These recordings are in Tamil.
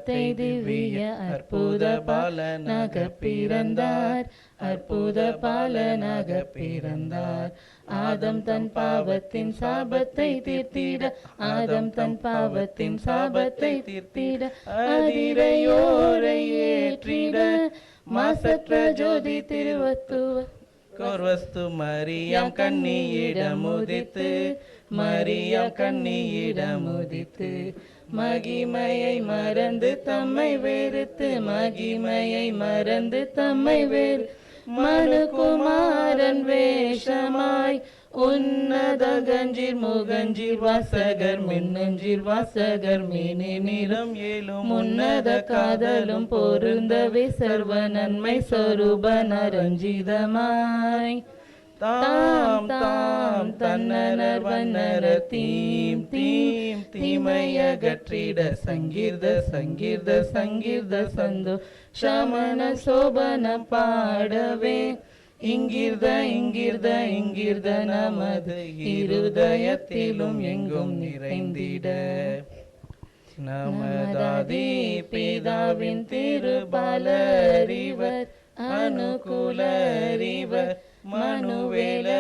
வார்த்தை திவ்ய அற்புத பாலனாக பிறந்தார், அற்புத பாலனாக பிறந்தார். ஆதம் தன் பாவத்தின் சாபத்தை தீர்த்திட, ஆதம் தன் பாவத்தின் சாபத்தை தீர்த்திட, அதிரையோரை ஏற்றிட, மாசற்ற ஜோதி திருவத்துவ கோர்வஸ்து மரியாம் கன்னியிடம் உதித்து, மரியாம் கன்னியிடம் உதித்து, மகிமையை மறந்து தம்மை வெறுத்து, மகிமையை மறந்து தம்மை வெறு, மனுகுமாரன் வேஷமாய் உன்னத கஞ்சிர் முகஞ்சிர் வாசகர் மின்னஞ்சிர் வாசகர் மீனி நிறம் ஏலும் உன்னத காதலும் பொருந்தவே சர்வ நன்மை சொரூப நரஞ்சிதமாய் தாம் தாம் தன்னனர் வண்ணர தீம் தீம் தீமையகற்றிட சங்கீர்த சங்கீர்த சங்கீர்த சந்தோ சமண சோபன பாடவே இங்கிர்த இங்கிர்த இங்கிர்த நமது இருதயத்திலும் எங்கும் நிறைந்திட. நமதாதி பிதாவின் திருபாலறிவர் அனுகூலறிவர் மனுவேலறிவர்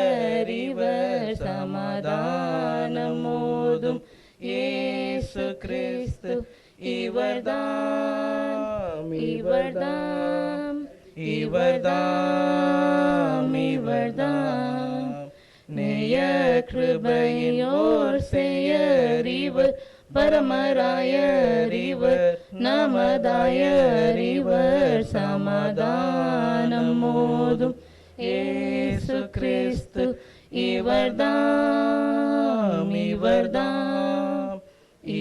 சமாதானம் மோதும் இயேசு கிறிஸ்து இவர்தாம் இவர்தாம் இவர்தாம் இவர்தாம். நேய கிருபையோர் செய்யறிவர் பரமராயறிவர் நமதாயறிவர் சமாதானம் மோதும் இயேசு கிறிஸ்து இவர்தாம் இவர்தாம்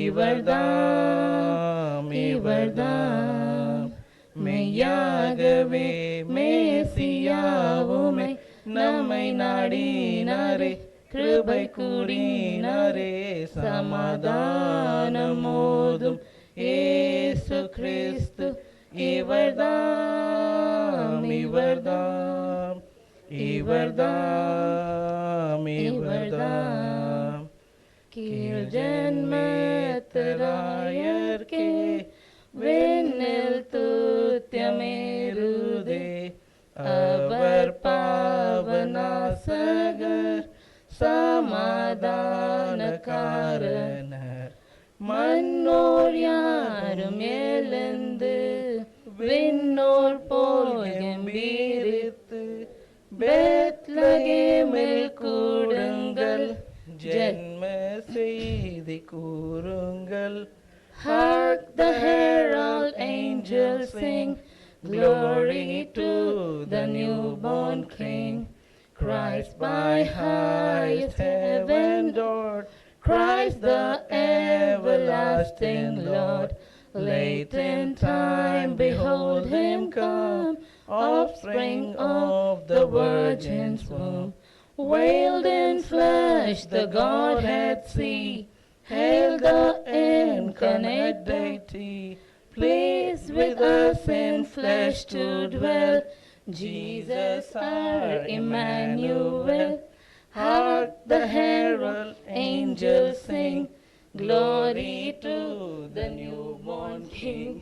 இவர்தாம் இவர்தாம். மெய்யாகவே மேசியாவுமை நம்மை நாடினாரே, கிருபை கூடினாரே சமாதானம் மோதும் இயேசு கிறிஸ்து இவர்தாம் இவர்தாம் இவர்தாம் இவர்தாம். கீழ் ஜன்மத்தராயர்க்கே வெண்ணில் தூத்தியமேருதே, அவர் பாவநாசகர் சமாதான காரணர். மன்னோர் யாரும் எழுந்து விண்ணோர் போல் கம்பீரித்து, பெத்லகேமில் கூடுங்கள் ஜென்ம செய்தி கூறுங்கள். Hark the herald angels sing, glory to the newborn King. Christ by highest heaven adored, Christ the everlasting Lord. Late in time behold him come, offspring of the Virgin's womb. Veiled in flesh the Godhead see, hail the incarnate deity. Pleased with us in flesh to dwell, Jesus our Emmanuel. Hark the herald angels sing, glory to the newborn King.